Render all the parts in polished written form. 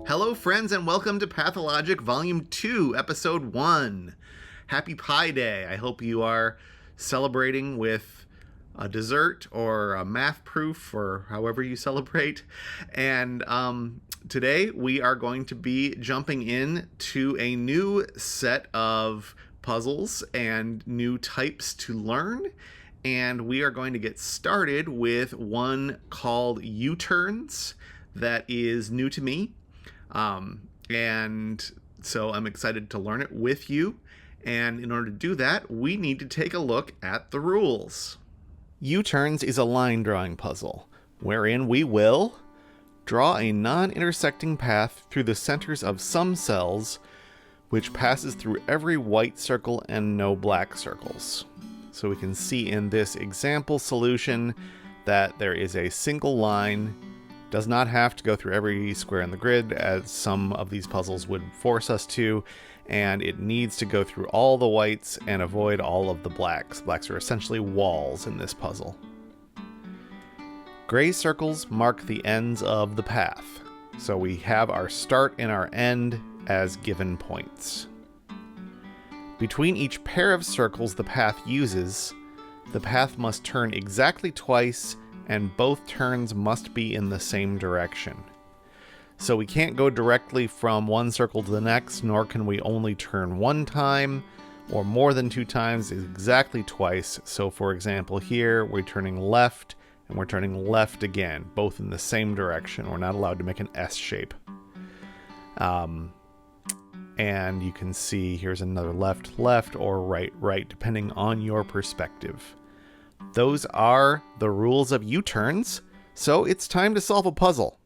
Hello, friends, and welcome to Pathologic Volume 2, Episode 1. Happy Pi Day. I hope you are celebrating with a dessert or a math proof or however you celebrate. And today we are going to be jumping in to a new set of puzzles and new types to learn. And we are going to get started with one called U-turns that is new to me. And so I'm excited to learn it with you. And in order to do that, we need to take a look at the rules. U-turns is a line drawing puzzle, wherein we will draw a non-intersecting path through the centers of some cells, which passes through every white circle and no black circles. So we can see in this example solution that there is a single line. Does not have to go through every square in the grid, as some of these puzzles would force us to, and it needs to go through all the whites and avoid all of the blacks. Blacks are essentially walls in this puzzle. Gray circles mark the ends of the path, so we have our start and our end as given points. Between each pair of circles the path uses, the path must turn exactly twice, and both turns must be in the same direction. So we can't go directly from one circle to the next, nor can we only turn one time or more than two times, exactly twice. So for example, here we're turning left and we're turning left again, both in the same direction. We're not allowed to make an S shape. And you can see here's another left, left, or right, right, depending on your perspective. Those are the rules of U-turns, so it's time to solve a puzzle.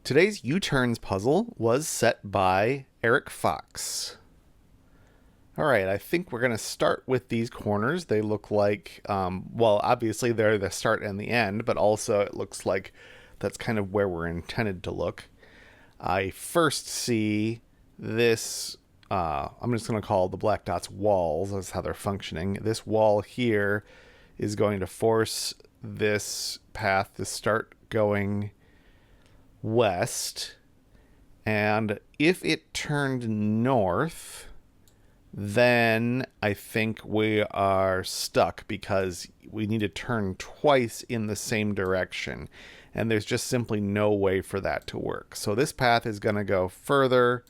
Today's U-turns puzzle was set by Eric Fox. Alright, I think we're going to start with these corners. They look like, well, obviously they're the start and the end, but also it looks like that's kind of where we're intended to look. I first see this, I'm just going to call the black dots walls. That's how they're functioning. This wall here is going to force this path to start going west. And if it turned north, then I think we are stuck because we need to turn twice in the same direction. And there's just simply no way for that to work. So this path is going to go further.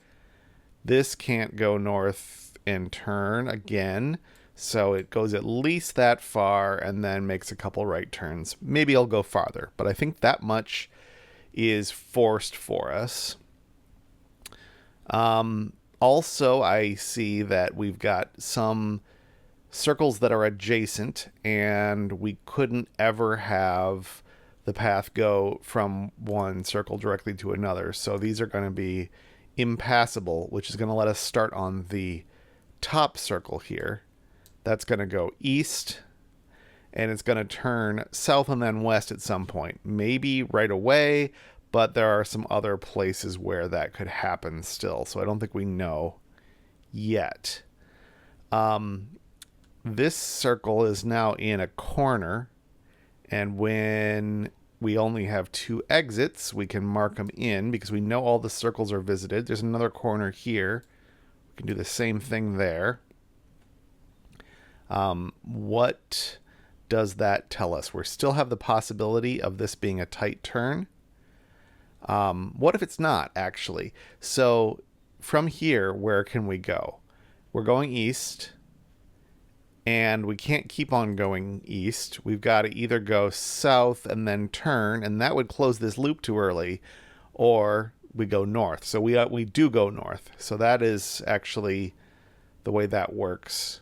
This can't go north and turn again. So it goes at least that far and then makes a couple right turns. Maybe I'll go farther, but I think that much is forced for us. Also, I see that we've got some circles that are adjacent, and we couldn't ever have the path go from one circle directly to another. So these are going to be impassable, which is going to let us start on the top circle here. That's going to go east, and it's going to turn south and then west at some point. Maybe right away, but there are some other places where that could happen still, so I don't think we know yet. This circle is now in a corner, and when we only have two exits, we can mark them in because we know all the circles are visited. There's another corner here. We can do the same thing there. What does that tell us? We still have the possibility of this being a tight turn. What if it's not, actually? So from here, where can we go? We're going east, and we can't keep on going east. We've got to either go south and then turn, and that would close this loop too early, or we go north. So we do go north. So that is actually the way that works.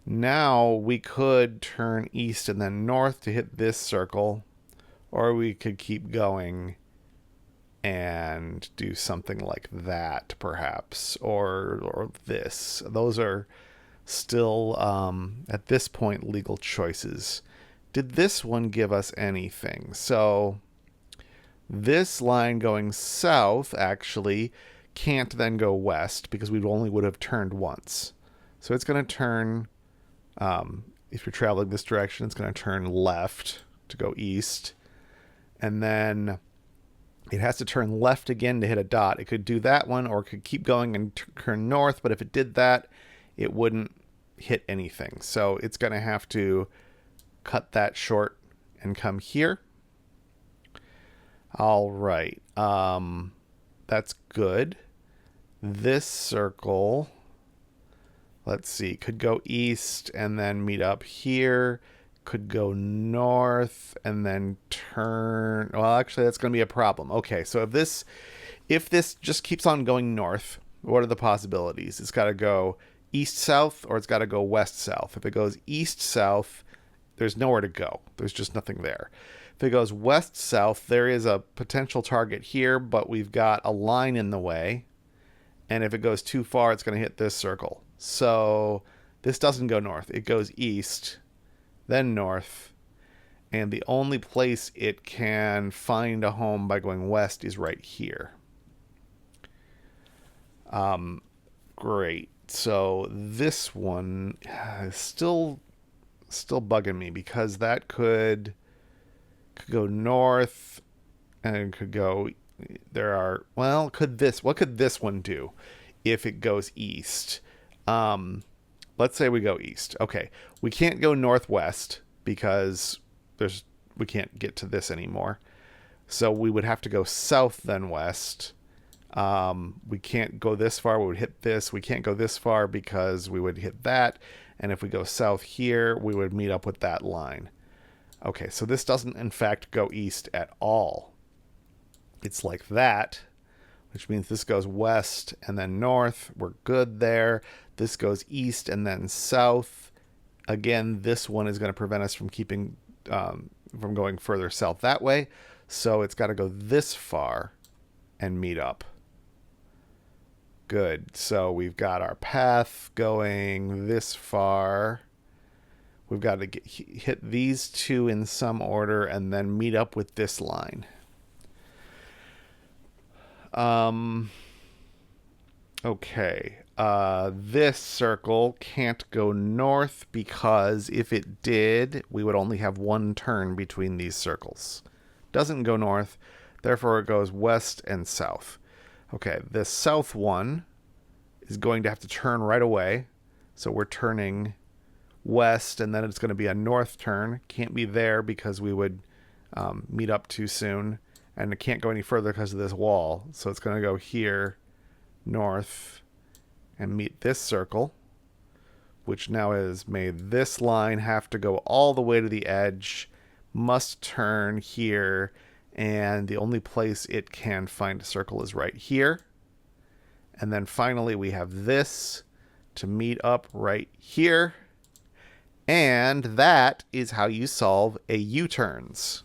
Now we could turn east and then north to hit this circle, or we could keep going and do something like that, perhaps, or this. Those are still, at this point, legal choices. Did this one give us anything? So this line going south actually can't then go west because we only would have turned once. So it's going to turn... if you're traveling this direction, it's going to turn left to go east. And then It has to turn left again to hit a dot. It could do that one, or it could keep going and turn north, but if it did that, it wouldn't hit anything. So it's going to have to cut that short and come here. All right. That's good. This circle, let's see, could go east and then meet up here. Could go north and then turn. Well, actually, that's going to be a problem. Okay, so if this just keeps on going north, what are the possibilities? It's got to go east-south, or it's got to go west-south. If it goes east-south, there's nowhere to go. There's just nothing there. If it goes west-south, there is a potential target here, but we've got a line in the way. And if it goes too far, it's going to hit this circle. So this doesn't go north. It goes east, then north. And the only place it can find a home by going west is right here. Great. So this one is still bugging me, because that could go north and it could go. What could this one do if it goes east? Let's say we go east. Okay. We can't go northwest because we can't get to this anymore. So we would have to go south then west. We can't go this far. We would hit this. We can't go this far because we would hit that. And if we go south here, we would meet up with that line. Okay, so this doesn't, in fact, go east at all. It's like that, which means this goes west and then north. We're good there. This goes east and then south. Again, this one is going to prevent us from from going further south that way. So it's got to go this far and meet up. Good. So we've got our path going this far. We've got to hit these two in some order and then meet up with this line. Okay. This circle can't go north because if it did, we would only have one turn between these circles. Doesn't go north, therefore it goes west and south. Okay, the south one is going to have to turn right away. So we're turning west, and then it's going to be a north turn. Can't be there because we would meet up too soon. And it can't go any further because of this wall. So it's going to go here, north, and meet this circle, which now has made this line have to go all the way to the edge, must turn here, and the only place it can find a circle is right here. And then finally we have this to meet up right here. And that is how you solve a U-turns.